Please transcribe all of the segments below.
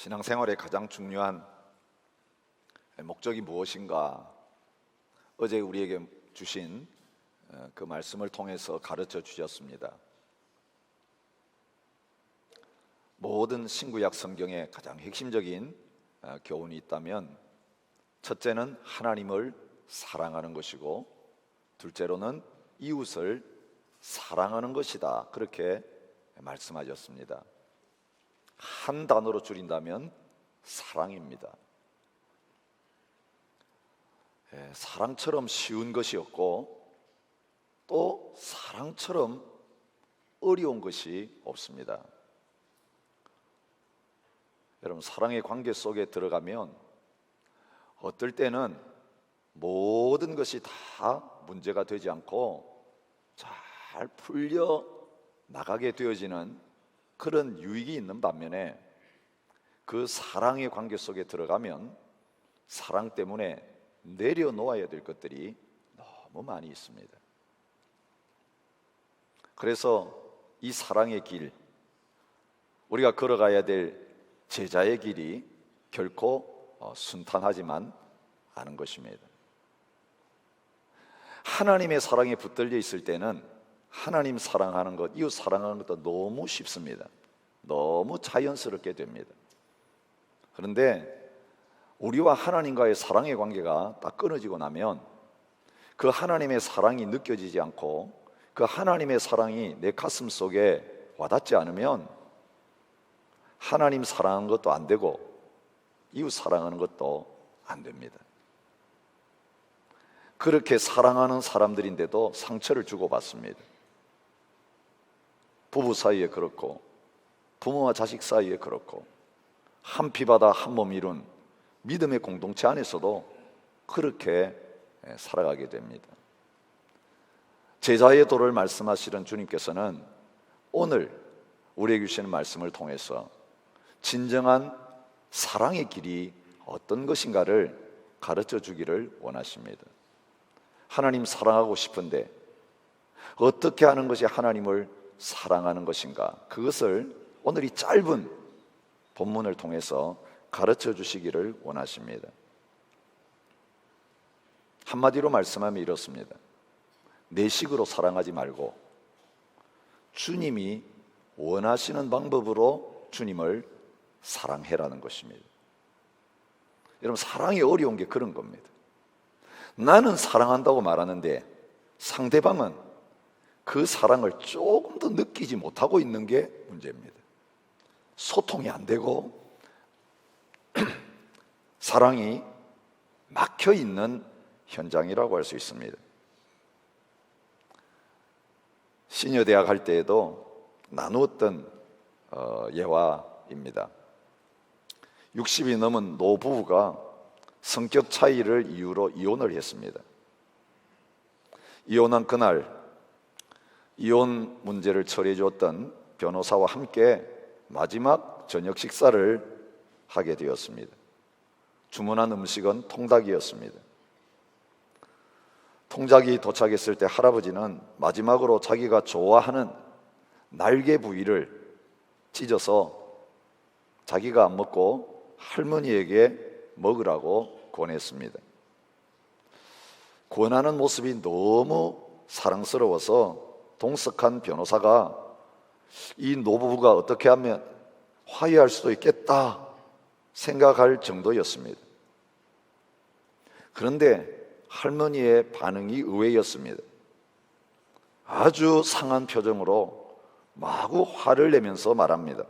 신앙생활의 가장 중요한 목적이 무엇인가? 어제 우리에게 주신 그 말씀을 통해서 가르쳐 주셨습니다. 모든 신구약 성경의 가장 핵심적인 교훈이 있다면, 첫째는 하나님을 사랑하는 것이고, 둘째로는 이웃을 사랑하는 것이다, 그렇게 말씀하셨습니다. 한 단어로 줄인다면 사랑입니다. 사랑처럼 쉬운 것이 없고 또 사랑처럼 어려운 것이 없습니다. 여러분, 사랑의 관계 속에 들어가면 어떨 때는 모든 것이 다 문제가 되지 않고 잘 풀려 나가게 되어지는 그런 유익이 있는 반면에, 그 사랑의 관계 속에 들어가면 사랑 때문에 내려놓아야 될 것들이 너무 많이 있습니다. 그래서 이 사랑의 길, 우리가 걸어가야 될 제자의 길이 결코 순탄하지만 않은 것입니다. 하나님의 사랑에 붙들려 있을 때는 하나님 사랑하는 것, 이웃 사랑하는 것도 너무 쉽습니다. 너무 자연스럽게 됩니다. 그런데 우리와 하나님과의 사랑의 관계가 딱 끊어지고 나면, 그 하나님의 사랑이 느껴지지 않고 그 하나님의 사랑이 내 가슴 속에 와닿지 않으면 하나님 사랑하는 것도 안 되고 이웃 사랑하는 것도 안 됩니다. 그렇게 사랑하는 사람들인데도 상처를 주고받습니다. 부부 사이에 그렇고, 부모와 자식 사이에 그렇고, 한 피바다 한 몸 이룬 믿음의 공동체 안에서도 그렇게 살아가게 됩니다. 제자의 도를 말씀하시는 주님께서는 오늘 우리에게 주시는 말씀을 통해서 진정한 사랑의 길이 어떤 것인가를 가르쳐 주기를 원하십니다. 하나님 사랑하고 싶은데 어떻게 하는 것이 하나님을 사랑하는 것인가, 그것을 오늘 이 짧은 본문을 통해서 가르쳐 주시기를 원하십니다. 한마디로 말씀하면 이렇습니다. 내 식으로 사랑하지 말고 주님이 원하시는 방법으로 주님을 사랑해라는 것입니다. 여러분, 사랑이 어려운 게 그런 겁니다. 나는 사랑한다고 말하는데 상대방은 그 사랑을 조금 더 느끼지 못하고 있는 게 문제입니다. 소통이 안 되고 사랑이 막혀 있는 현장이라고 할 수 있습니다. 시니어 대학 할 때에도 나누었던 예화입니다. 60이 넘은 노부부가 성격 차이를 이유로 이혼을 했습니다. 이혼한 그날 이혼 문제를 처리해 줬던 변호사와 함께 마지막 저녁 식사를 하게 되었습니다. 주문한 음식은 통닭이었습니다. 통닭이 도착했을 때 할아버지는 마지막으로 자기가 좋아하는 날개 부위를 찢어서 자기가 안 먹고 할머니에게 먹으라고 권했습니다. 권하는 모습이 너무 사랑스러워서 동석한 변호사가 이 노부부가 어떻게 하면 화해할 수도 있겠다 생각할 정도였습니다. 그런데 할머니의 반응이 의외였습니다. 아주 상한 표정으로 마구 화를 내면서 말합니다.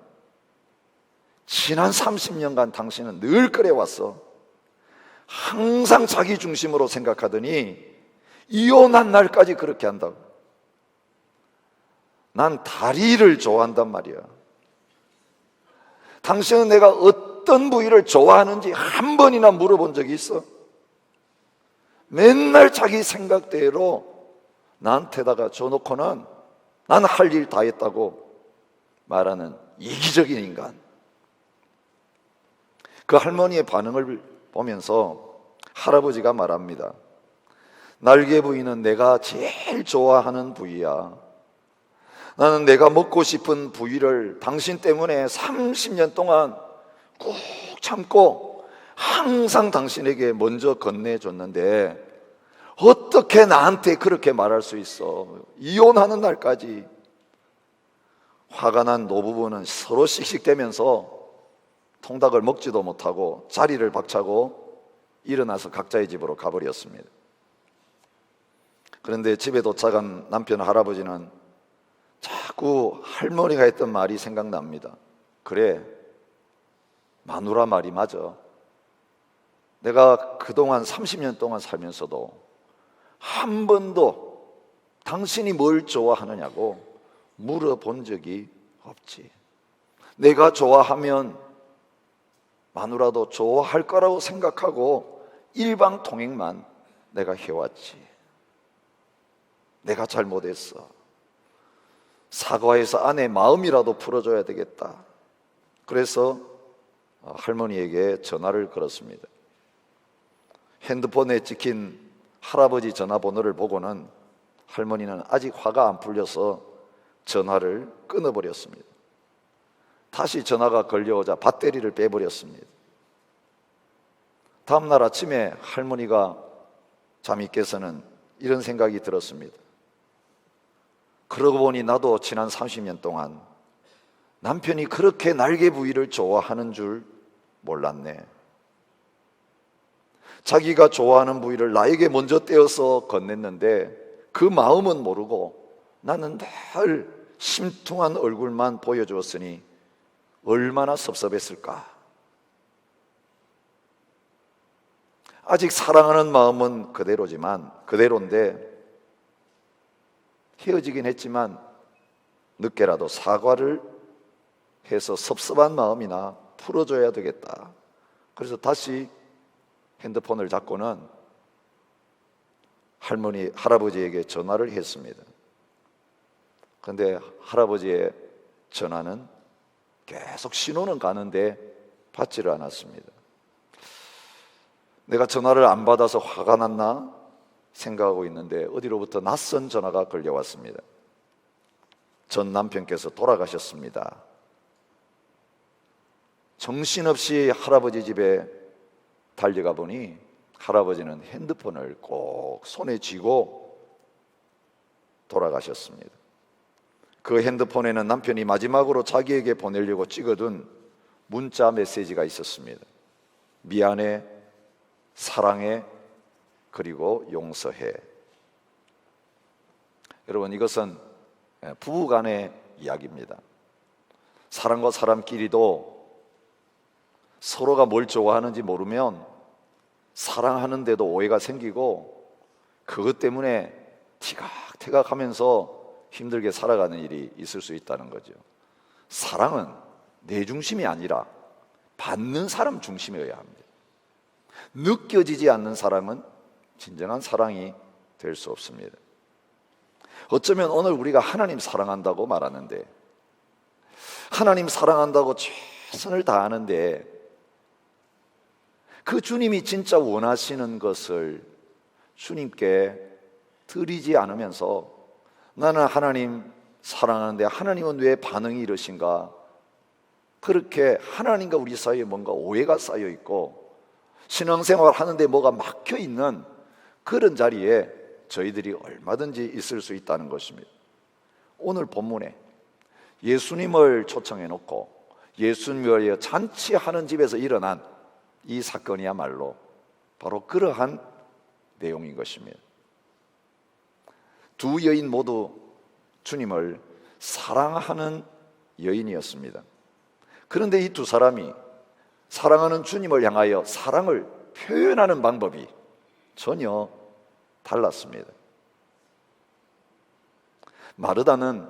지난 30년간 당신은 늘 그래왔어. 항상 자기 중심으로 생각하더니 이혼한 날까지 그렇게 한다고. 난 다리를 좋아한단 말이야. 당신은 내가 어떤 부위를 좋아하는지 한 번이나 물어본 적이 있어? 맨날 자기 생각대로 나한테다가 줘놓고는 난 할 일 다 했다고 말하는 이기적인 인간. 그 할머니의 반응을 보면서 할아버지가 말합니다. 날개 부위는 내가 제일 좋아하는 부위야. 나는 내가 먹고 싶은 부위를 당신 때문에 30년 동안 꾹 참고 항상 당신에게 먼저 건네줬는데 어떻게 나한테 그렇게 말할 수 있어? 이혼하는 날까지. 화가 난 노부부는 서로 씩씩대면서 통닭을 먹지도 못하고 자리를 박차고 일어나서 각자의 집으로 가버렸습니다. 그런데 집에 도착한 남편 할아버지는 자꾸 할머니가 했던 말이 생각납니다. 그래, 마누라 말이 맞아. 내가 그동안 30년 동안 살면서도 한 번도 당신이 뭘 좋아하느냐고 물어본 적이 없지. 내가 좋아하면 마누라도 좋아할 거라고 생각하고 일방통행만 내가 해왔지. 내가 잘못했어. 사과해서 아내 마음이라도 풀어줘야 되겠다. 그래서 할머니에게 전화를 걸었습니다. 핸드폰에 찍힌 할아버지 전화번호를 보고는 할머니는 아직 화가 안 풀려서 전화를 끊어버렸습니다. 다시 전화가 걸려오자 배터리를 빼버렸습니다. 다음날 아침에 할머니가 잠이 깨서는 이런 생각이 들었습니다. 그러고 보니 나도 지난 30년 동안 남편이 그렇게 날개 부위를 좋아하는 줄 몰랐네. 자기가 좋아하는 부위를 나에게 먼저 떼어서 건넸는데 그 마음은 모르고 나는 늘 심퉁한 얼굴만 보여주었으니 얼마나 섭섭했을까. 아직 사랑하는 마음은 그대로인데 헤어지긴 했지만 늦게라도 사과를 해서 섭섭한 마음이나 풀어줘야 되겠다. 그래서 다시 핸드폰을 잡고는 할아버지에게 전화를 했습니다. 그런데 할아버지의 전화는 계속 신호는 가는데 받지를 않았습니다. 내가 전화를 안 받아서 화가 났나 생각하고 있는데 어디로부터 낯선 전화가 걸려왔습니다. 전 남편께서 돌아가셨습니다. 정신없이 할아버지 집에 달려가 보니 할아버지는 핸드폰을 꼭 손에 쥐고 돌아가셨습니다. 그 핸드폰에는 남편이 마지막으로 자기에게 보내려고 찍어둔 문자 메시지가 있었습니다. 미안해, 사랑해, 그리고 용서해. 여러분, 이것은 부부간의 이야기입니다. 사람과 사람끼리도 서로가 뭘 좋아하는지 모르면 사랑하는데도 오해가 생기고 그것 때문에 티각티각 하면서 힘들게 살아가는 일이 있을 수 있다는 거죠. 사랑은 내 중심이 아니라 받는 사람 중심이어야 합니다. 느껴지지 않는 사랑은 진정한 사랑이 될 수 없습니다. 어쩌면 오늘 우리가 하나님 사랑한다고 말하는데, 하나님 사랑한다고 최선을 다하는데 그 주님이 진짜 원하시는 것을 주님께 드리지 않으면서 나는 하나님 사랑하는데 하나님은 왜 반응이 이러신가, 그렇게 하나님과 우리 사이에 뭔가 오해가 쌓여 있고 신앙생활 하는데 뭐가 막혀 있는 그런 자리에 저희들이 얼마든지 있을 수 있다는 것입니다. 오늘 본문에 예수님을 초청해 놓고 예수님을 위하여 잔치하는 집에서 일어난 이 사건이야말로 바로 그러한 내용인 것입니다. 두 여인 모두 주님을 사랑하는 여인이었습니다. 그런데 이 두 사람이 사랑하는 주님을 향하여 사랑을 표현하는 방법이 전혀 달랐습니다. 마르다는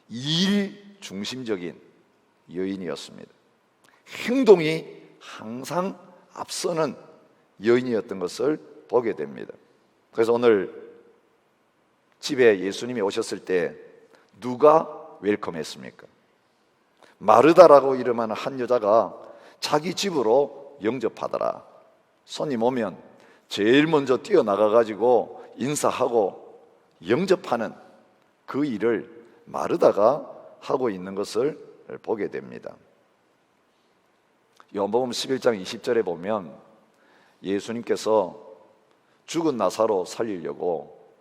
일 중심적인 여인이었습니다. 행동이 항상 앞서는 여인이었던 것을 보게 됩니다. 그래서 오늘 집에 예수님이 오셨을 때 누가 웰컴했습니까? 마르다라고 이름하는 한 여자가 자기 집으로 영접하더라. 손님 오면 제일 먼저 뛰어나가가지고 인사하고 영접하는 그 일을 마르다가 하고 있는 것을 보게 됩니다. 요한복음 11장 20절에 보면 예수님께서 죽은 나사로 살리려고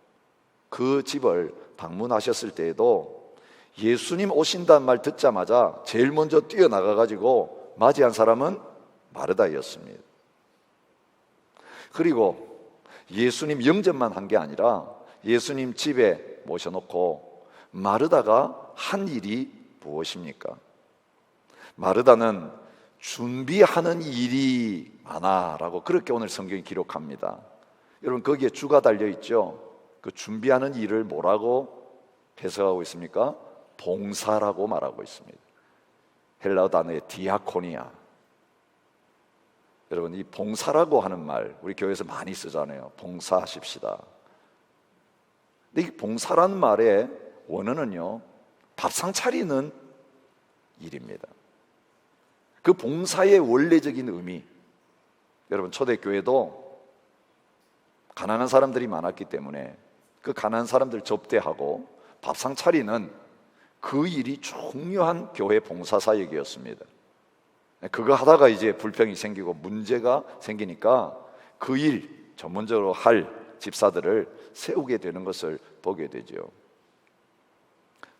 그 집을 방문하셨을 때에도 예수님 오신다는 말 듣자마자 제일 먼저 뛰어나가가지고 맞이한 사람은 마르다였습니다. 그리고 예수님 영접만 한 게 아니라 예수님 집에 모셔놓고 마르다가 한 일이 무엇입니까? 마르다는 준비하는 일이 많아라고 그렇게 오늘 성경이 기록합니다. 여러분, 거기에 주가 달려있죠. 그 준비하는 일을 뭐라고 해석하고 있습니까? 봉사라고 말하고 있습니다. 헬라어 단어의 디아코니아. 여러분, 이 봉사라고 하는 말 우리 교회에서 많이 쓰잖아요. 봉사하십시다. 근데 이 봉사라는 말의 원어는요, 밥상 차리는 일입니다. 그 봉사의 원래적인 의미, 여러분, 초대교회도 가난한 사람들이 많았기 때문에 그 가난한 사람들 접대하고 밥상 차리는 그 일이 중요한 교회 봉사 사역이었습니다. 그거 하다가 이제 불평이 생기고 문제가 생기니까 그 일 전문적으로 할 집사들을 세우게 되는 것을 보게 되죠.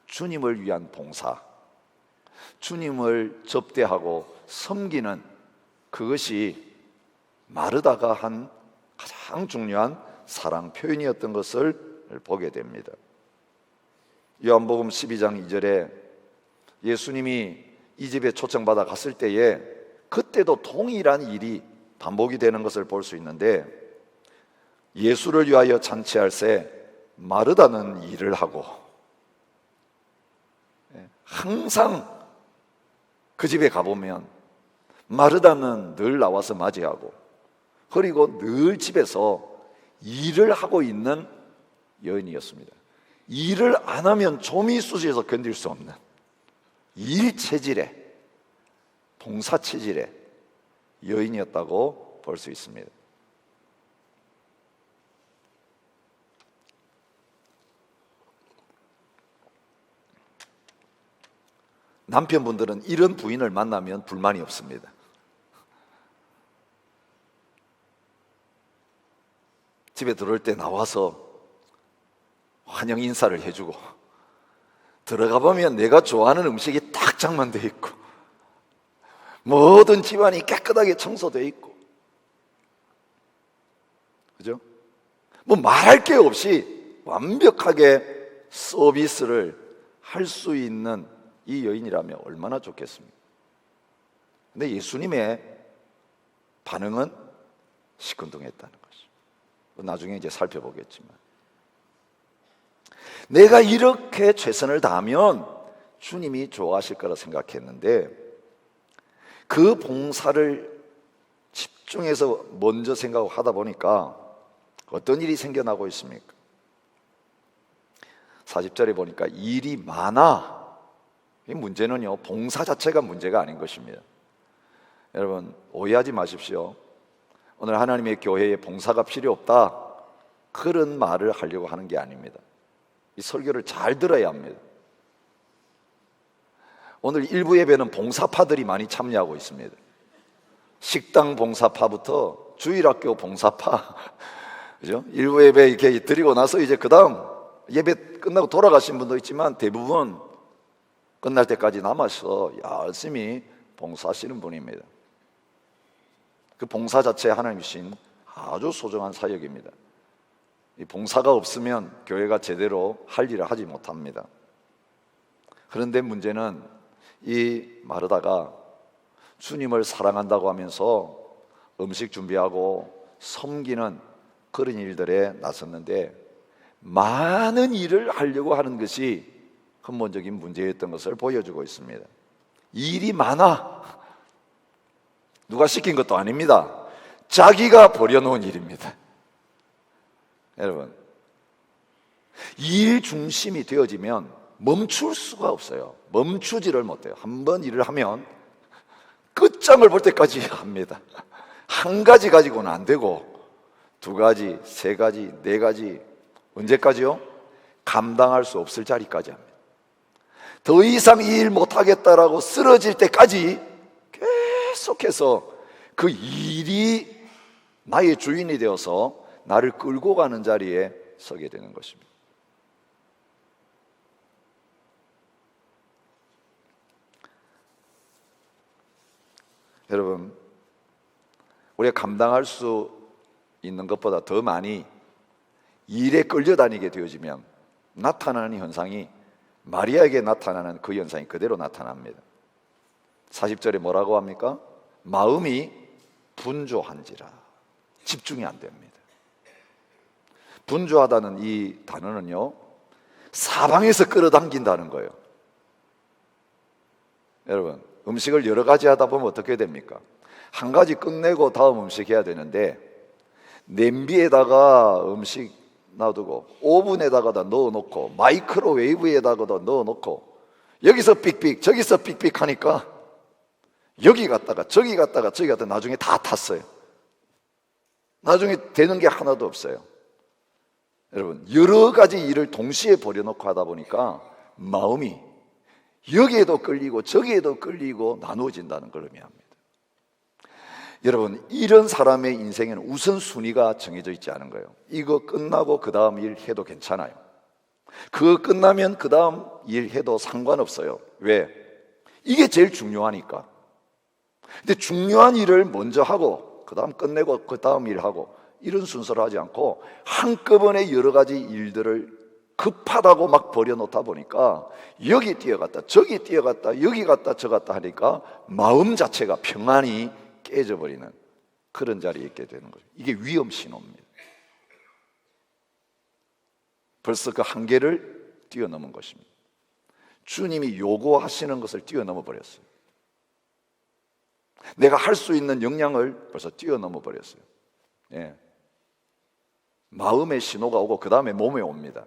주님을 위한 봉사, 주님을 접대하고 섬기는 그것이 마르다가 한 가장 중요한 사랑 표현이었던 것을 보게 됩니다. 요한복음 12장 2절에 예수님이 이 집에 초청받아 갔을 때에 그때도 동일한 일이 반복이 되는 것을 볼 수 있는데, 예수를 위하여 잔치할 새 마르다는 일을 하고 항상 그 집에 가보면 마르다는 늘 나와서 맞이하고, 그리고 늘 집에서 일을 하고 있는 여인이었습니다. 일을 안 하면 조미수지에서 견딜 수 없는 일 체질의, 봉사 체질의 여인이었다고 볼 수 있습니다. 남편분들은 이런 부인을 만나면 불만이 없습니다. 집에 들어올 때 나와서 환영 인사를 해주고, 들어가 보면 내가 좋아하는 음식이 딱 장만되어 있고, 모든 집안이 깨끗하게 청소되어 있고, 그죠? 뭐 말할 게 없이 완벽하게 서비스를 할 수 있는 이 여인이라면 얼마나 좋겠습니까? 근데 예수님의 반응은 시큰둥했다는 것이죠. 나중에 이제 살펴보겠지만, 내가 이렇게 최선을 다하면 주님이 좋아하실 거라 생각했는데, 그 봉사를 집중해서 먼저 생각하다 보니까 어떤 일이 생겨나고 있습니까? 40절에 보니까 일이 많아. 이 문제는요, 봉사 자체가 문제가 아닌 것입니다. 여러분, 오해하지 마십시오. 오늘 하나님의 교회에 봉사가 필요 없다, 그런 말을 하려고 하는 게 아닙니다. 이 설교를 잘 들어야 합니다. 오늘 일부 예배는 봉사파들이 많이 참여하고 있습니다. 식당 봉사파부터 주일학교 봉사파, 그죠? 일부 예배 이렇게 드리고 나서 이제 그 다음 예배 끝나고 돌아가신 분도 있지만 대부분 끝날 때까지 남아서 열심히 봉사하시는 분입니다. 그 봉사 자체 하나님 주신 아주 소중한 사역입니다. 이 봉사가 없으면 교회가 제대로 할 일을 하지 못합니다. 그런데 문제는 이 마르다가 주님을 사랑한다고 하면서 음식 준비하고 섬기는 그런 일들에 나섰는데, 많은 일을 하려고 하는 것이 근본적인 문제였던 것을 보여주고 있습니다. 일이 많아. 누가 시킨 것도 아닙니다. 자기가 버려놓은 일입니다. 여러분, 일 중심이 되어지면 멈출 수가 없어요. 멈추지를 못해요. 한번 일을 하면 끝장을 볼 때까지 합니다. 한 가지 가지고는 안 되고, 두 가지, 세 가지, 네 가지, 언제까지요? 감당할 수 없을 자리까지 합니다. 더 이상 이 일 못하겠다라고 쓰러질 때까지 계속해서 그 일이 나의 주인이 되어서 나를 끌고 가는 자리에 서게 되는 것입니다. 여러분, 우리가 감당할 수 있는 것보다 더 많이 일에 끌려다니게 되어지면 나타나는 현상이, 마리아에게 나타나는 그 현상이 그대로 나타납니다. 40절에 뭐라고 합니까? 마음이 분주한지라. 집중이 안 됩니다. 분주하다는 이 단어는요, 사방에서 끌어당긴다는 거예요. 여러분, 음식을 여러 가지 하다 보면 어떻게 됩니까? 한 가지 끝내고 다음 음식 해야 되는데, 냄비에다가 음식 놔두고 오븐에다가다 넣어놓고 마이크로웨이브에다가도 넣어놓고 여기서 삑삑 저기서 삑삑 하니까 여기 갔다가 저기 갔다가 저기 갔다가 나중에 다 탔어요. 나중에 되는 게 하나도 없어요. 여러분, 여러 가지 일을 동시에 벌여놓고 하다 보니까 마음이 여기에도 끌리고 저기에도 끌리고 나누어진다는 걸 의미합니다. 여러분, 이런 사람의 인생에는 우선순위가 정해져 있지 않은 거예요. 이거 끝나고 그 다음 일 해도 괜찮아요. 그거 끝나면 그 다음 일 해도 상관없어요. 왜? 이게 제일 중요하니까. 근데 중요한 일을 먼저 하고 그 다음 끝내고 그 다음 일 하고 이런 순서를 하지 않고 한꺼번에 여러 가지 일들을 급하다고 막 버려놓다 보니까 여기 뛰어갔다 저기 뛰어갔다 여기 갔다 저 갔다 하니까 마음 자체가 평안이 깨져버리는 그런 자리에 있게 되는 거죠. 이게 위험 신호입니다. 벌써 그 한계를 뛰어넘은 것입니다. 주님이 요구하시는 것을 뛰어넘어 버렸어요. 내가 할 수 있는 역량을 벌써 뛰어넘어 버렸어요. 예. 마음의 신호가 오고 그 다음에 몸에 옵니다.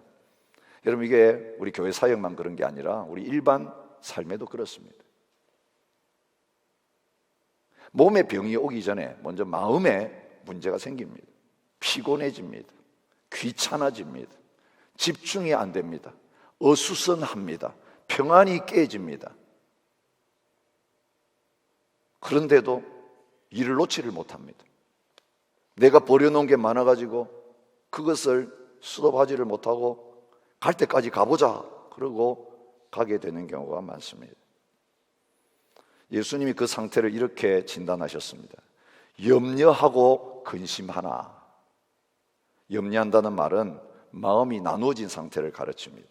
여러분, 이게 우리 교회 사역만 그런 게 아니라 우리 일반 삶에도 그렇습니다. 몸에 병이 오기 전에 먼저 마음에 문제가 생깁니다. 피곤해집니다. 귀찮아집니다. 집중이 안 됩니다. 어수선합니다. 평안이 깨집니다. 그런데도 일을 놓지를 못합니다. 내가 버려놓은 게 많아가지고 그것을 수습하지를 못하고 갈 때까지 가보자 그러고 가게 되는 경우가 많습니다. 예수님이 그 상태를 이렇게 진단하셨습니다. 염려하고 근심하나. 염려한다는 말은 마음이 나누어진 상태를 가르칩니다.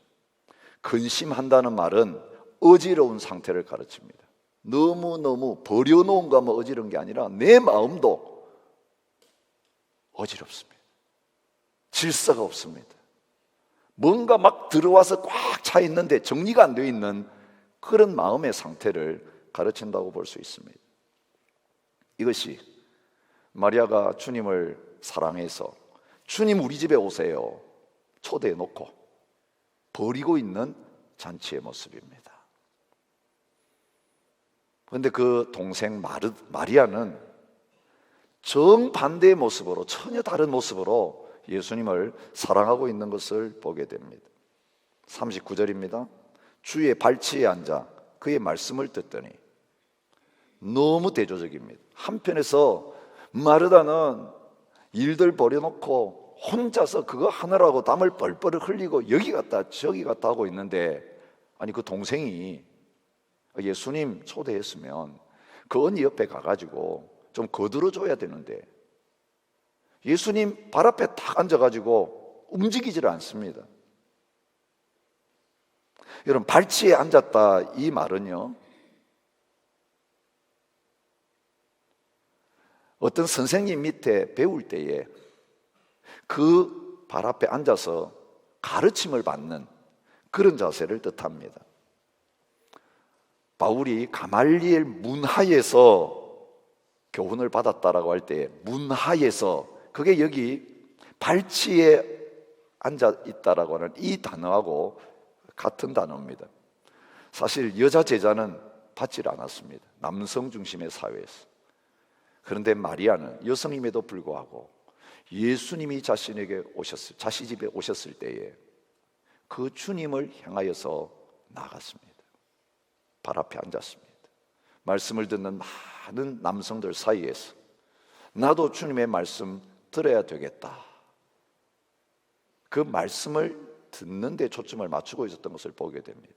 근심한다는 말은 어지러운 상태를 가르칩니다. 너무너무 버려놓은 거면 어지러운 게 아니라 내 마음도 어지럽습니다. 질서가 없습니다. 뭔가 막 들어와서 꽉 차 있는데 정리가 안 되어 있는 그런 마음의 상태를 가르친다고 볼 수 있습니다. 이것이 마리아가 주님을 사랑해서 주님 우리 집에 오세요 초대해 놓고 버리고 있는 잔치의 모습입니다. 그런데 그 동생 마리아는 정반대의 모습으로, 전혀 다른 모습으로 예수님을 사랑하고 있는 것을 보게 됩니다. 39절입니다. 주의 발치에 앉아 그의 말씀을 듣더니, 너무 대조적입니다. 한편에서 마르다는 일들 버려놓고 혼자서 그거 하느라고 땀을 뻘뻘 흘리고 여기 갔다 저기 갔다 하고 있는데, 아니 그 동생이 예수님 초대했으면 그 언니 옆에 가가지고 좀 거들어줘야 되는데 예수님 발 앞에 딱 앉아가지고 움직이지를 않습니다. 여러분, 발치에 앉았다 이 말은요, 어떤 선생님 밑에 배울 때에 그 발 앞에 앉아서 가르침을 받는 그런 자세를 뜻합니다. 바울이 가말리엘 문하에서 교훈을 받았다라고 할 때 문하에서, 그게 여기 발치에 앉아 있다라고 하는 이 단어하고 같은 단어입니다. 사실 여자 제자는 받질 않았습니다. 남성 중심의 사회에서. 그런데 마리아는 여성임에도 불구하고 예수님이 자신이 집에 오셨을 때에 그 주님을 향하여서 나갔습니다. 발 앞에 앉았습니다. 말씀을 듣는 많은 남성들 사이에서 나도 주님의 말씀 들어야 되겠다, 그 말씀을 듣는 데 초점을 맞추고 있었던 것을 보게 됩니다.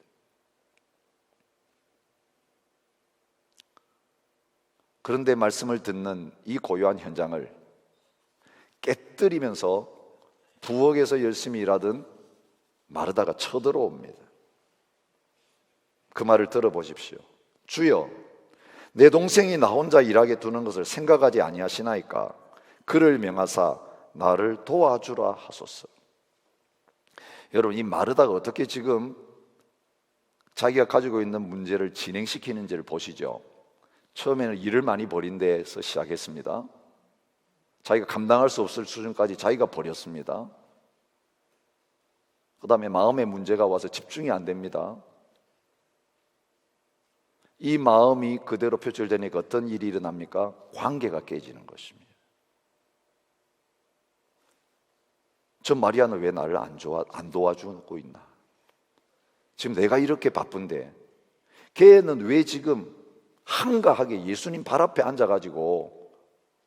그런데 말씀을 듣는 이 고요한 현장을 깨뜨리면서 부엌에서 열심히 일하던 마르다가 쳐들어옵니다. 그 말을 들어보십시오. 주여, 내 동생이 나 혼자 일하게 두는 것을 생각하지 아니하시나이까? 그를 명하사 나를 도와주라 하소서. 여러분, 이 마르다가 어떻게 지금 자기가 가지고 있는 문제를 진행시키는지를 보시죠. 처음에는 일을 많이 벌인 데서 시작했습니다. 자기가 감당할 수 없을 수준까지 자기가 버렸습니다. 그 다음에 마음의 문제가 와서 집중이 안 됩니다. 이 마음이 그대로 표출되니까 어떤 일이 일어납니까? 관계가 깨지는 것입니다. 저 마리아는 왜 나를 안 도와주고 있나? 지금 내가 이렇게 바쁜데 걔는 왜 지금 한가하게 예수님 발 앞에 앉아가지고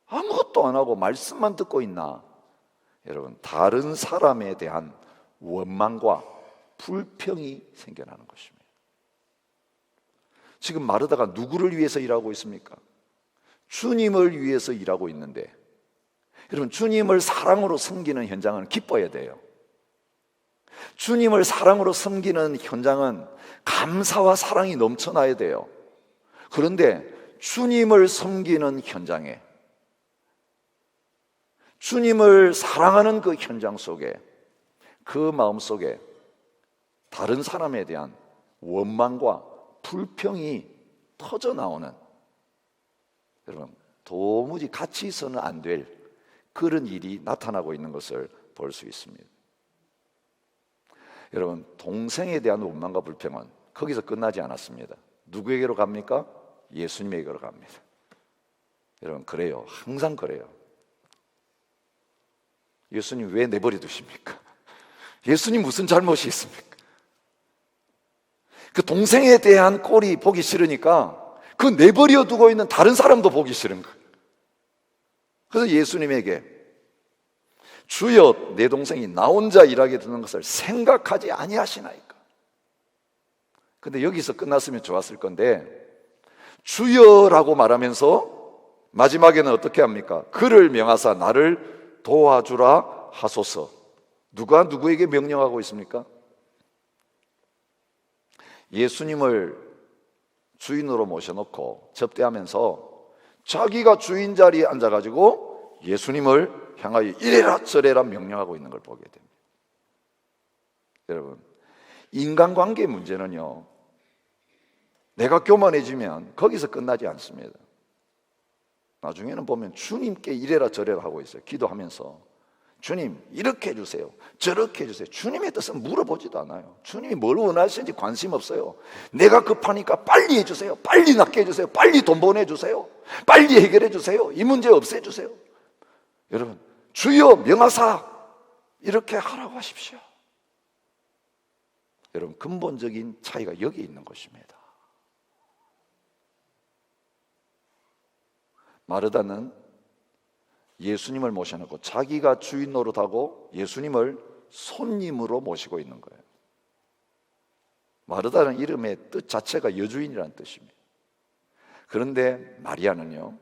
아무것도 안 하고 말씀만 듣고 있나? 여러분, 다른 사람에 대한 원망과 불평이 생겨나는 것입니다. 지금 마르다가 누구를 위해서 일하고 있습니까? 주님을 위해서 일하고 있는데, 여러분, 주님을 사랑으로 섬기는 현장은 기뻐야 돼요. 주님을 사랑으로 섬기는 현장은 감사와 사랑이 넘쳐나야 돼요. 그런데 주님을 섬기는 현장에, 주님을 사랑하는 그 현장 속에, 그 마음 속에 다른 사람에 대한 원망과 불평이 터져 나오는, 여러분, 도무지 같이 있어는 안 될 그런 일이 나타나고 있는 것을 볼 수 있습니다. 여러분, 동생에 대한 원망과 불평은 거기서 끝나지 않았습니다. 누구에게로 갑니까? 예수님에게로 갑니다. 여러분, 그래요. 항상 그래요. 예수님 왜 내버려 두십니까? 예수님 무슨 잘못이 있습니까? 그 동생에 대한 꼴이 보기 싫으니까 그 내버려 두고 있는 다른 사람도 보기 싫은 거예요. 그래서 예수님에게 주여, 내 동생이 나 혼자 일하게 두는 것을 생각하지 아니하시나이까? 근데 여기서 끝났으면 좋았을 건데, 주여라고 말하면서 마지막에는 어떻게 합니까? 그를 명하사 나를 도와주라 하소서. 누가 누구에게 명령하고 있습니까? 예수님을 주인으로 모셔놓고 접대하면서 자기가 주인 자리에 앉아가지고 예수님을 향하여 이래라 저래라 명령하고 있는 걸 보게 됩니다. 여러분, 인간관계의 문제는요, 내가 교만해지면 거기서 끝나지 않습니다. 나중에는 보면 주님께 이래라 저래라 하고 있어요. 기도하면서 주님 이렇게 해주세요, 저렇게 해주세요. 주님의 뜻은 물어보지도 않아요. 주님이 뭘 원하시는지 관심 없어요. 내가 급하니까 빨리 해주세요, 빨리 낫게 해주세요, 빨리 돈 보내주세요, 빨리 해결해 주세요, 이 문제 없애주세요. 여러분, 주여 명하사 이렇게 하라고 하십시오. 여러분, 근본적인 차이가 여기 있는 것입니다. 마르다는 예수님을 모셔놓고 자기가 주인 노릇하고 예수님을 손님으로 모시고 있는 거예요. 마르다는 이름의 뜻 자체가 여주인이라는 뜻입니다. 그런데 마리아는요,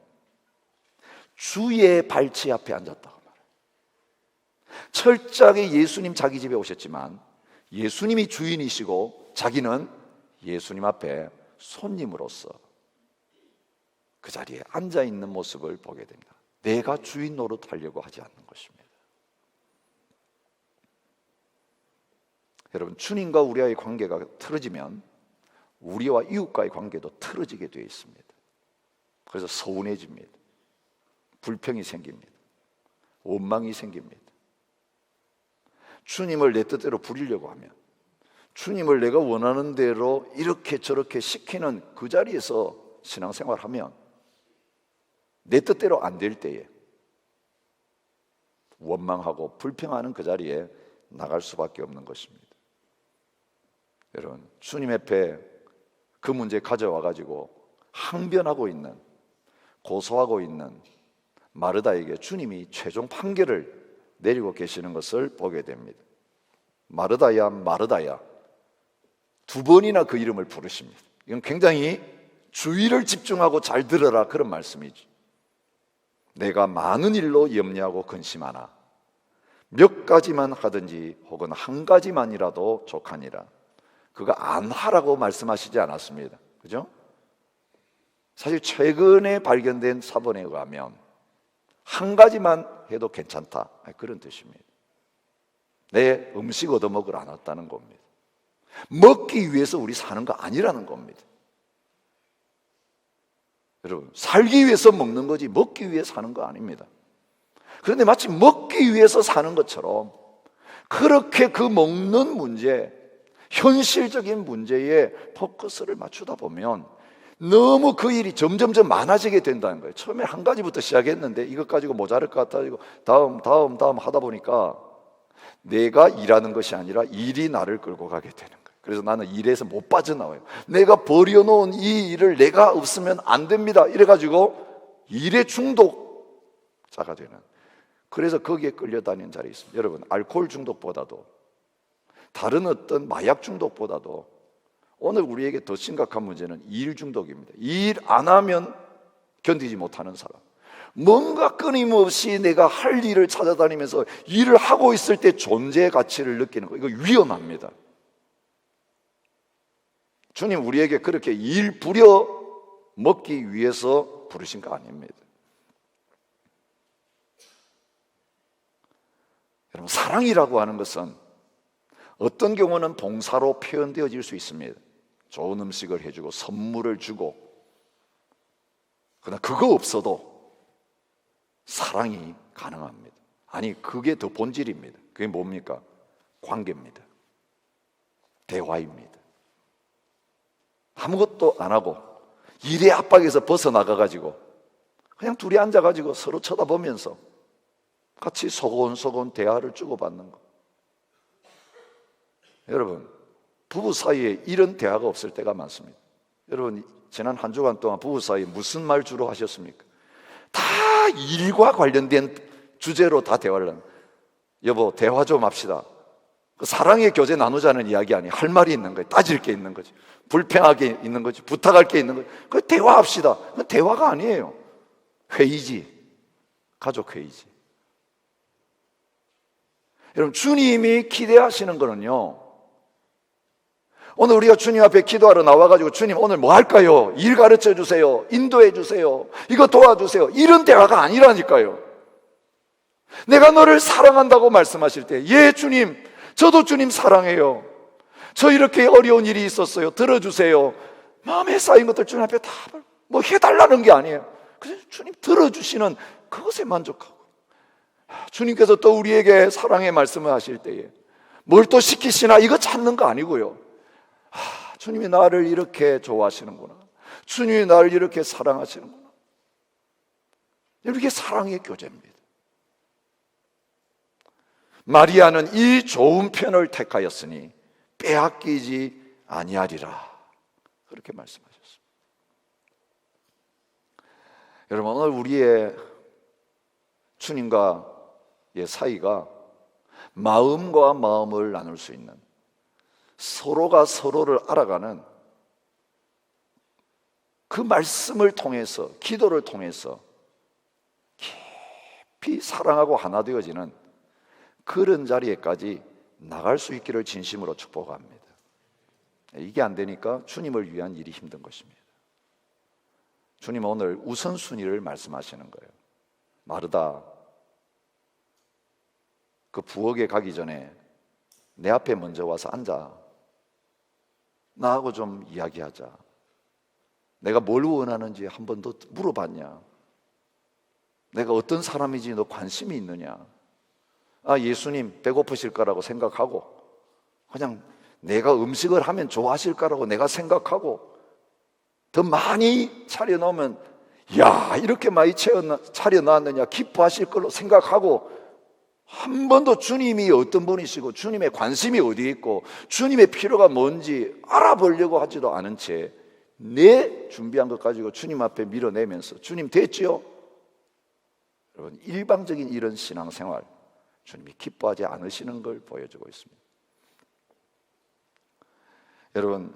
주의 발치 앞에 앉았다고 말해요. 철저하게 예수님 자기 집에 오셨지만 예수님이 주인이시고 자기는 예수님 앞에 손님으로서 그 자리에 앉아있는 모습을 보게 됩니다. 내가 주인 노릇하려고 하지 않는 것입니다. 여러분, 주님과 우리와의 관계가 틀어지면 우리와 이웃과의 관계도 틀어지게 되어 있습니다. 그래서 서운해집니다. 불평이 생깁니다. 원망이 생깁니다. 주님을 내 뜻대로 부리려고 하면, 주님을 내가 원하는 대로 이렇게 저렇게 시키는 그 자리에서 신앙생활하면 내 뜻대로 안 될 때에 원망하고 불평하는 그 자리에 나갈 수밖에 없는 것입니다. 여러분, 주님 앞에 그 문제 가져와 가지고 항변하고 있는, 고소하고 있는 마르다에게 주님이 최종 판결을 내리고 계시는 것을 보게 됩니다. 마르다야, 마르다야, 두 번이나 그 이름을 부르십니다. 이건 굉장히 주의를 집중하고 잘 들어라, 그런 말씀이죠. 내가 많은 일로 염려하고 근심하나 몇 가지만 하든지 혹은 한 가지만이라도 족하니라. 그가 안 하라고 말씀하시지 않았습니다. 그죠? 사실 최근에 발견된 사본에 의하면 한 가지만 해도 괜찮다, 그런 뜻입니다. 내 음식 얻어먹으러 안 왔다는 겁니다. 먹기 위해서 우리 사는 거 아니라는 겁니다. 여러분, 살기 위해서 먹는 거지 먹기 위해 사는 거 아닙니다. 그런데 마치 먹기 위해서 사는 것처럼 그렇게 그 먹는 문제, 현실적인 문제에 포커스를 맞추다 보면 너무 그 일이 점점점 많아지게 된다는 거예요. 처음에 한 가지부터 시작했는데 이것 가지고 모자랄 것 같아지고 다음 하다 보니까 내가 일하는 것이 아니라 일이 나를 끌고 가게 되는 거예요. 그래서 나는 일에서 못 빠져나와요. 내가 버려놓은 이 일을 내가 없으면 안 됩니다, 이래가지고 일의 중독자가 되는, 그래서 거기에 끌려다니는 자리에 있습니다. 여러분, 알코올 중독보다도 다른 어떤 마약 중독보다도 오늘 우리에게 더 심각한 문제는 일 중독입니다. 일 안 하면 견디지 못하는 사람, 뭔가 끊임없이 내가 할 일을 찾아다니면서 일을 하고 있을 때 존재의 가치를 느끼는 거, 이거 위험합니다. 주님 우리에게 그렇게 일 부려 먹기 위해서 부르신 거 아닙니다. 여러분, 사랑이라고 하는 것은 어떤 경우는 봉사로 표현되어질 수 있습니다. 좋은 음식을 해주고 선물을 주고, 그러나 그거 없어도 사랑이 가능합니다. 아니, 그게 더 본질입니다. 그게 뭡니까? 관계입니다. 대화입니다. 아무것도 안 하고 일의 압박에서 벗어나가가지고 그냥 둘이 앉아가지고 서로 쳐다보면서 같이 소곤소곤 대화를 주고받는 거. 여러분, 부부 사이에 이런 대화가 없을 때가 많습니다. 여러분, 지난 한 주간 동안 부부 사이에 무슨 말 주로 하셨습니까? 다 일과 관련된 주제로 다 대화를 합니다. 여보, 대화 좀 합시다. 사랑의 교제 나누자는 이야기 아니에요. 할 말이 있는 거예요. 따질 게 있는 거지. 불평하게 있는 거지. 부탁할 게 있는 거지. 그 대화합시다. 그 대화가 아니에요. 회의지. 가족 회의지. 여러분, 주님이 기대하시는 거는요, 오늘 우리가 주님 앞에 기도하러 나와가지고 주님 오늘 뭐 할까요? 일 가르쳐 주세요. 인도해 주세요. 이거 도와주세요. 이런 대화가 아니라니까요. 내가 너를 사랑한다고 말씀하실 때, 예 주님, 저도 주님 사랑해요. 저 이렇게 어려운 일이 있었어요. 들어주세요. 마음에 쌓인 것들 주님 앞에 다 뭐 해달라는 게 아니에요. 그래서 주님 들어주시는 그것에 만족하고, 주님께서 또 우리에게 사랑의 말씀을 하실 때에 뭘 또 시키시나 이거 찾는 거 아니고요. 주님이 나를 이렇게 좋아하시는구나. 주님이 나를 이렇게 사랑하시는구나. 이게 사랑의 교제입니다. 마리아는 이 좋은 편을 택하였으니 빼앗기지 아니하리라, 그렇게 말씀하셨습니다. 여러분, 오늘 우리의 주님과의 사이가 마음과 마음을 나눌 수 있는, 서로가 서로를 알아가는 그 말씀을 통해서, 기도를 통해서 깊이 사랑하고 하나 되어지는 그런 자리에까지 나갈 수 있기를 진심으로 축복합니다. 이게 안 되니까 주님을 위한 일이 힘든 것입니다. 주님 오늘 우선순위를 말씀하시는 거예요. 마르다, 그 부엌에 가기 전에 내 앞에 먼저 와서 앉아. 나하고 좀 이야기하자. 내가 뭘 원하는지 한 번 더 물어봤냐? 내가 어떤 사람인지 너 관심이 있느냐? 아, 예수님 배고프실 거라고 생각하고, 그냥 내가 음식을 하면 좋아하실 거라고 내가 생각하고, 더 많이 차려놓으면 야, 이렇게 많이 차려놨느냐 기뻐하실 걸로 생각하고, 한 번도 주님이 어떤 분이시고 주님의 관심이 어디에 있고 주님의 필요가 뭔지 알아보려고 하지도 않은 채 내 준비한 것 가지고 주님 앞에 밀어내면서 주님 됐지요? 여러분, 일방적인 이런 신앙생활 주님이 기뻐하지 않으시는 걸 보여주고 있습니다. 여러분,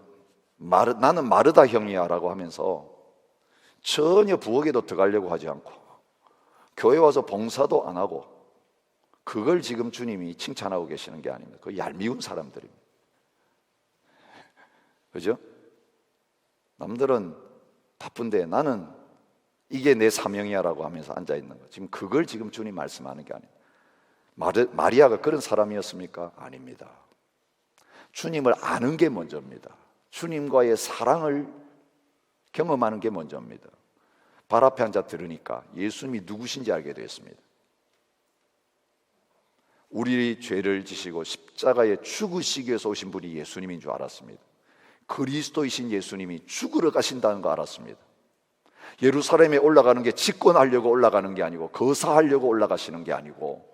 나는 마르다 형이야 라고 하면서 전혀 부엌에도 들어가려고 하지 않고 교회 와서 봉사도 안 하고, 그걸 지금 주님이 칭찬하고 계시는 게 아닙니다. 그 얄미운 사람들입니다. 그죠? 남들은 바쁜데 나는 이게 내 사명이야 라고 하면서 앉아있는 거, 지금 그걸 지금 주님 말씀하는 게 아닙니다. 마리아가 그런 사람이었습니까? 아닙니다. 주님을 아는 게 먼저입니다. 주님과의 사랑을 경험하는 게 먼저입니다. 발 앞에 앉아 들으니까 예수님이 누구신지 알게 되었습니다. 우리 죄를 지시고 십자가에 죽으시기 위해서 오신 분이 예수님인 줄 알았습니다. 그리스도이신 예수님이 죽으러 가신다는 거 알았습니다. 예루살렘에 올라가는 게 집권하려고 올라가는 게 아니고 거사하려고 올라가시는 게 아니고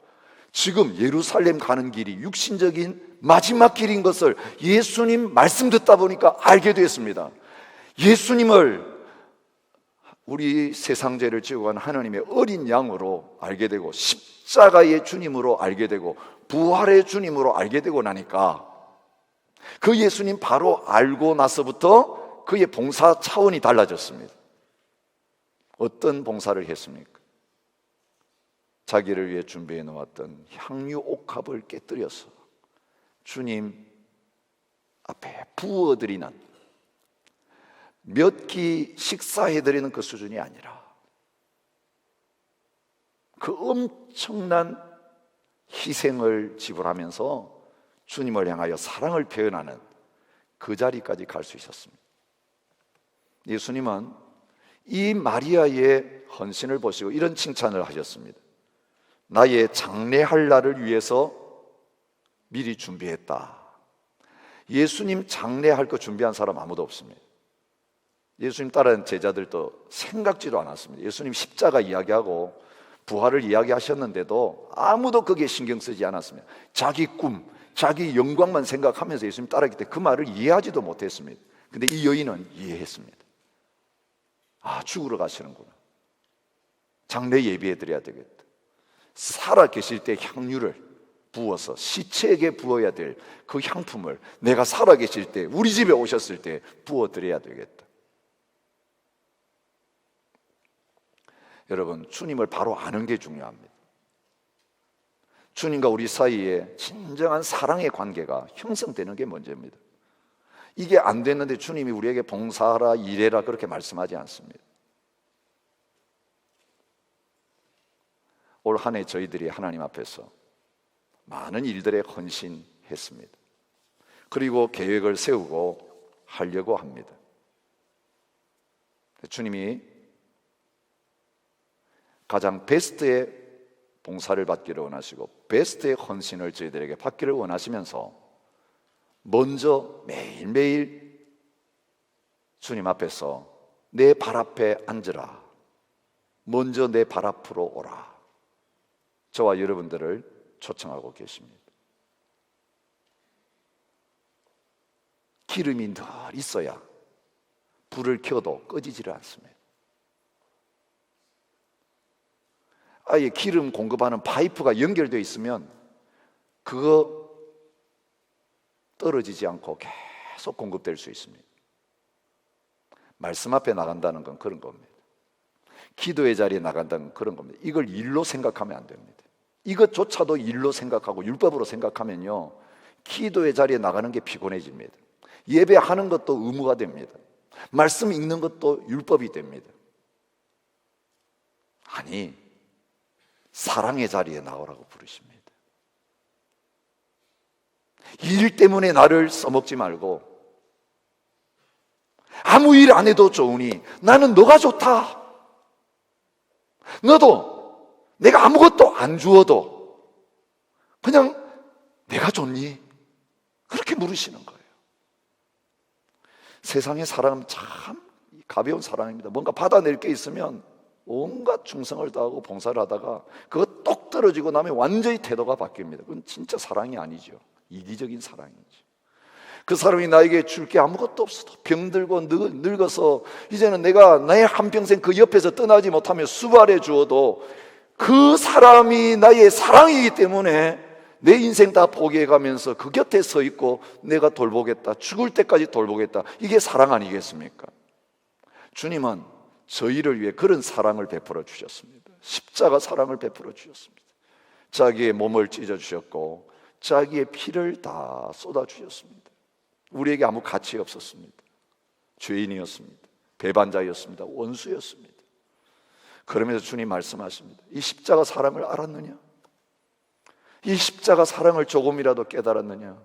지금 예루살렘 가는 길이 육신적인 마지막 길인 것을 예수님 말씀 듣다 보니까 알게 되었습니다. 예수님을 우리 세상 죄를 지고 간 하나님의 어린 양으로 알게 되고 십자가의 주님으로 알게 되고 부활의 주님으로 알게 되고 나니까 그 예수님 바로 알고 나서부터 그의 봉사 차원이 달라졌습니다. 어떤 봉사를 했습니까? 자기를 위해 준비해 놓았던 향유 옥합을 깨뜨려서 주님 앞에 부어드리는, 몇 끼 식사해드리는 그 수준이 아니라 그 엄청난 희생을 지불하면서 주님을 향하여 사랑을 표현하는 그 자리까지 갈 수 있었습니다. 예수님은 이 마리아의 헌신을 보시고 이런 칭찬을 하셨습니다. 나의 장례할 날을 위해서 미리 준비했다. 예수님 장례할 거 준비한 사람 아무도 없습니다. 예수님 따른 제자들도 생각지도 않았습니다. 예수님 십자가 이야기하고 부활을 이야기하셨는데도 아무도 거기에 신경 쓰지 않았습니다. 자기 꿈, 자기 영광만 생각하면서 예수님 따르기 때문에 그 말을 이해하지도 못했습니다. 근데 이 여인은 이해했습니다. 아, 죽으러 가시는구나. 장례 예비해 드려야 되겠다. 살아 계실 때 향유를 부어서 시체에게 부어야 될 그 향품을 내가 살아 계실 때, 우리 집에 오셨을 때 부어 드려야 되겠다. 여러분, 주님을 바로 아는 게 중요합니다. 주님과 우리 사이에 진정한 사랑의 관계가 형성되는 게 먼저입니다. 이게 안 됐는데 주님이 우리에게 봉사하라, 일해라 그렇게 말씀하지 않습니다. 올 한 해 저희들이 하나님 앞에서 많은 일들에 헌신했습니다. 그리고 계획을 세우고 하려고 합니다. 주님이 가장 베스트의 봉사를 받기를 원하시고 베스트의 헌신을 저희들에게 받기를 원하시면서 먼저 매일매일 주님 앞에서 내 발 앞에 앉으라, 먼저 내 발 앞으로 오라, 저와 여러분들을 초청하고 계십니다. 기름이 늘 있어야 불을 켜도 꺼지지를 않습니다. 아예 기름 공급하는 파이프가 연결되어 있으면 그거 떨어지지 않고 계속 공급될 수 있습니다. 말씀 앞에 나간다는 건 그런 겁니다. 기도의 자리에 나간다는 건 그런 겁니다. 이걸 일로 생각하면 안 됩니다. 이것조차도 일로 생각하고 율법으로 생각하면요, 기도의 자리에 나가는 게 피곤해집니다. 예배하는 것도 의무가 됩니다. 말씀 읽는 것도 율법이 됩니다. 아니, 사랑의 자리에 나오라고 부르십니다. 일 때문에 나를 써먹지 말고 아무 일 안 해도 좋으니 나는 너가 좋다. 너도 내가 아무것도 안 주어도 그냥 내가 좋니? 그렇게 물으시는 거예요. 세상의 사랑은 참 가벼운 사랑입니다. 뭔가 받아낼 게 있으면 온갖 충성을 다하고 봉사를 하다가 그거 똑 떨어지고 나면 완전히 태도가 바뀝니다. 그건 진짜 사랑이 아니죠. 이기적인 사랑이죠. 그 사람이 나에게 줄 게 아무것도 없어도 병들고 늙어서 이제는 내가 나의 한평생 그 옆에서 떠나지 못하며 수발해 주어도 그 사람이 나의 사랑이기 때문에 내 인생 다 포기해가면서 그 곁에 서 있고 내가 돌보겠다, 죽을 때까지 돌보겠다, 이게 사랑 아니겠습니까? 주님은 저희를 위해 그런 사랑을 베풀어 주셨습니다. 십자가 사랑을 베풀어 주셨습니다. 자기의 몸을 찢어 주셨고 자기의 피를 다 쏟아 주셨습니다. 우리에게 아무 가치 없었습니다. 죄인이었습니다. 배반자였습니다. 원수였습니다. 그러면서 주님 말씀하십니다. 이 십자가 사랑을 알았느냐? 이 십자가 사랑을 조금이라도 깨달았느냐?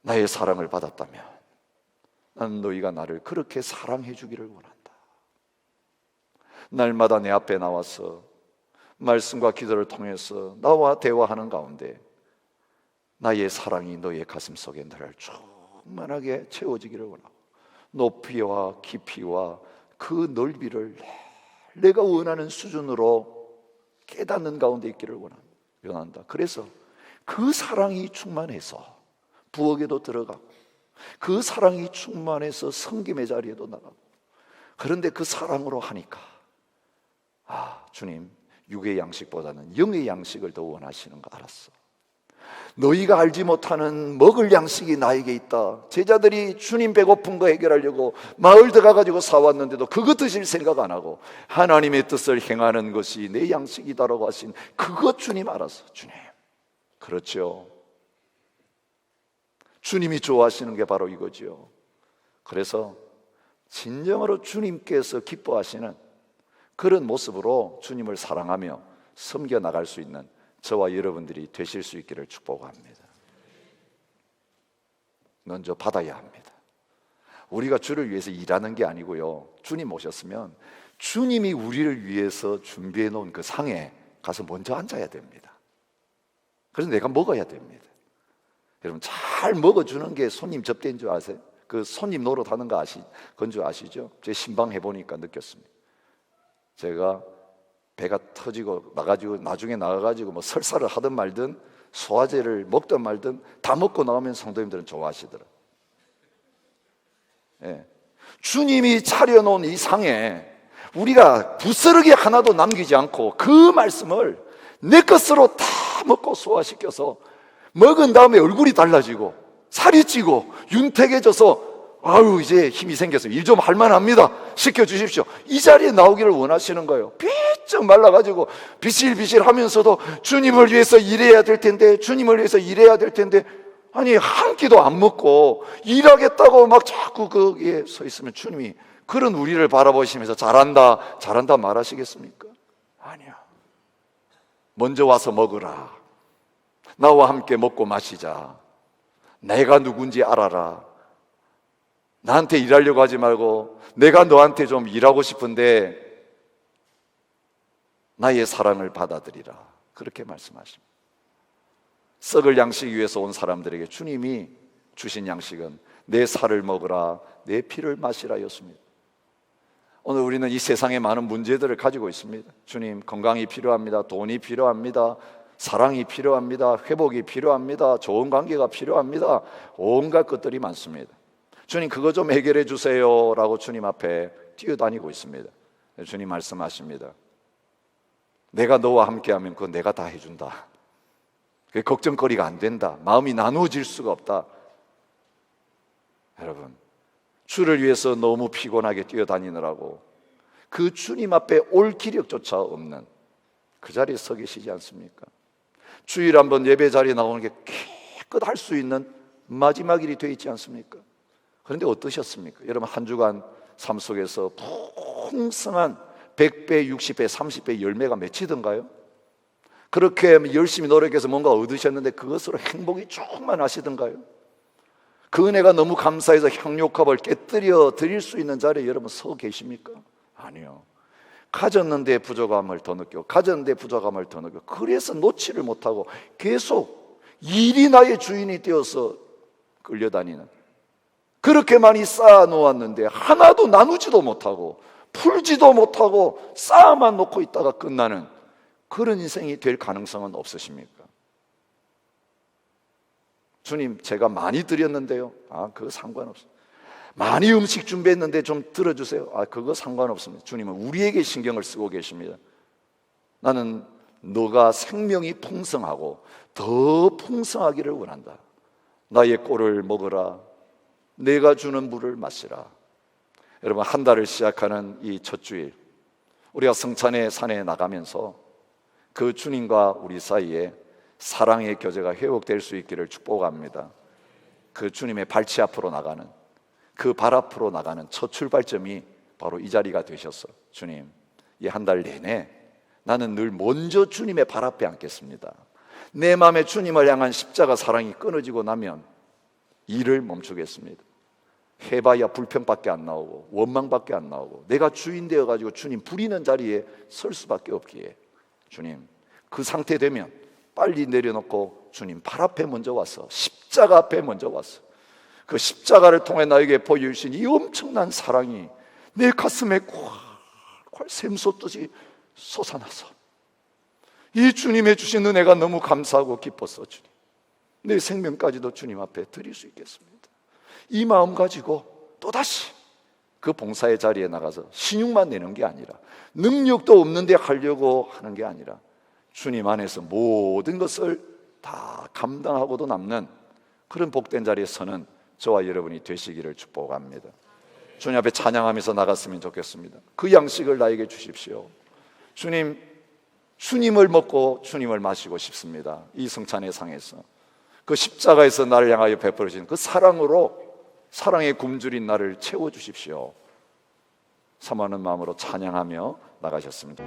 나의 사랑을 받았다면 나는 너희가 나를 그렇게 사랑해 주기를 원한다. 날마다 내 앞에 나와서 말씀과 기도를 통해서 나와 대화하는 가운데 나의 사랑이 너의 가슴 속에 늘 충만하게 채워지기를 원하고 높이와 깊이와 그 넓이를 내가 원하는 수준으로 깨닫는 가운데 있기를 원한다. 그래서 그 사랑이 충만해서 부엌에도 들어가고 그 사랑이 충만해서 섬김의 자리에도 나가고, 그런데 그 사랑으로 하니까 주님 육의 양식보다는 영의 양식을 더 원하시는 거 알았어. 너희가 알지 못하는 먹을 양식이 나에게 있다. 제자들이 주님 배고픈 거 해결하려고 마을 들어가가지고 사왔는데도 그거 드실 생각 안 하고 하나님의 뜻을 행하는 것이 내 양식이다라고 하신 그것 주님 알았어. 주님, 그렇죠. 주님이 좋아하시는 게 바로 이거죠. 그래서 진정으로 주님께서 기뻐하시는 그런 모습으로 주님을 사랑하며 섬겨나갈 수 있는 저와 여러분들이 되실 수 있기를 축복합니다. 먼저 받아야 합니다. 우리가 주를 위해서 일하는 게 아니고요, 주님 오셨으면 주님이 우리를 위해서 준비해 놓은 그 상에 가서 먼저 앉아야 됩니다. 그래서 내가 먹어야 됩니다. 여러분, 잘 먹어주는 게 손님 접대인 줄 아세요? 그 손님 노릇하는 거 그건 줄 아시죠? 제 신방 해보니까 느꼈습니다. 제가 배가 터지고 나중에 나가가지고 뭐 설사를 하든 말든 소화제를 먹든 말든 다 먹고 나오면 성도님들은 좋아하시더라. 예. 주님이 차려놓은 이 상에 우리가 부스러기 하나도 남기지 않고 그 말씀을 내 것으로 다 먹고 소화시켜서 먹은 다음에 얼굴이 달라지고 살이 찌고 윤택해져서 이제 힘이 생겨서 일 좀 할만합니다, 시켜주십시오, 이 자리에 나오기를 원하시는 거예요. 비쩍 말라가지고 비실비실 하면서도 주님을 위해서 일해야 될 텐데, 주님을 위해서 일해야 될 텐데, 아니 한 끼도 안 먹고 일하겠다고 막 자꾸 거기에 서 있으면 주님이 그런 우리를 바라보시면서 잘한다 말하시겠습니까? 아니야. 먼저 와서 먹으라. 나와 함께 먹고 마시자. 내가 누군지 알아라. 나한테 일하려고 하지 말고 내가 너한테 좀 일하고 싶은데 나의 사랑을 받아들이라. 그렇게 말씀하십니다. 썩을 양식 위해서 온 사람들에게 주님이 주신 양식은 내 살을 먹으라, 내 피를 마시라였습니다. 오늘 우리는 이 세상에 많은 문제들을 가지고 있습니다. 주님, 건강이 필요합니다. 돈이 필요합니다. 사랑이 필요합니다. 회복이 필요합니다. 좋은 관계가 필요합니다. 온갖 것들이 많습니다. 주님, 그거 좀 해결해 주세요 라고 주님 앞에 뛰어다니고 있습니다. 주님 말씀하십니다. 내가 너와 함께하면 그건 내가 다 해준다. 그게 걱정거리가 안 된다. 마음이 나누어질 수가 없다. 여러분, 주를 위해서 너무 피곤하게 뛰어다니느라고 그 주님 앞에 올 기력조차 없는 그 자리에 서 계시지 않습니까? 주일 한번 예배 자리에 나오는 게 깨끗할 수 있는 마지막 일이 되어 있지 않습니까? 그런데 어떠셨습니까? 여러분, 한 주간 삶 속에서 풍성한 100배, 60배, 30배 열매가 맺히던가요? 그렇게 열심히 노력해서 뭔가 얻으셨는데 그것으로 행복이 충만하시던가요? 그 은혜가 너무 감사해서 향료컵을 깨뜨려 드릴 수 있는 자리에 여러분 서 계십니까? 아니요. 가졌는데 부족함을 더 느끼고 가졌는데 부족함을 더 느끼고 그래서 놓지를 못하고 계속 일이 나의 주인이 되어서 끌려다니는, 그렇게 많이 쌓아놓았는데 하나도 나누지도 못하고 풀지도 못하고 쌓아만 놓고 있다가 끝나는 그런 인생이 될 가능성은 없으십니까? 주님, 제가 많이 드렸는데요. 그거 상관없어요. 많이 음식 준비했는데 좀 들어주세요. 그거 상관없습니다. 주님은 우리에게 신경을 쓰고 계십니다. 나는 너가 생명이 풍성하고 더 풍성하기를 원한다. 나의 꼴을 먹으라. 내가 주는 물을 마시라. 여러분, 한 달을 시작하는 이 첫 주일, 우리가 성찬의 산에 나가면서 그 주님과 우리 사이에 사랑의 교제가 회복될 수 있기를 축복합니다. 그 주님의 발치 앞으로 나가는, 그 발 앞으로 나가는 첫 출발점이 바로 이 자리가 되셨어. 주님, 이 한 달 내내 나는 늘 먼저 주님의 발 앞에 앉겠습니다. 내 마음에 주님을 향한 십자가 사랑이 끊어지고 나면 일을 멈추겠습니다. 해봐야 불평밖에 안 나오고 원망밖에 안 나오고 내가 주인 되어가지고 주님 부리는 자리에 설 수밖에 없기에, 주님, 그 상태 되면 빨리 내려놓고 주님 발 앞에 먼저 와서, 십자가 앞에 먼저 와서 그 십자가를 통해 나에게 보여주신 이 엄청난 사랑이 내 가슴에 콸콸 샘솟듯이 솟아나서 이 주님의 주신 은혜가 너무 감사하고 기뻤어. 주님, 내 생명까지도 주님 앞에 드릴 수 있겠습니다. 이 마음 가지고 또다시 그 봉사의 자리에 나가서 신용만 내는 게 아니라, 능력도 없는데 하려고 하는 게 아니라 주님 안에서 모든 것을 다 감당하고도 남는 그런 복된 자리에 서는 저와 여러분이 되시기를 축복합니다. 주님 앞에 찬양하면서 나갔으면 좋겠습니다. 그 양식을 나에게 주십시오. 주님, 주님을 먹고 주님을 마시고 싶습니다. 이 성찬의 상에서 그 십자가에서 나를 향하여 베풀어진 그 사랑으로, 사랑의 굶주린 나를 채워주십시오. 사모하는 마음으로 찬양하며 나가셨습니다.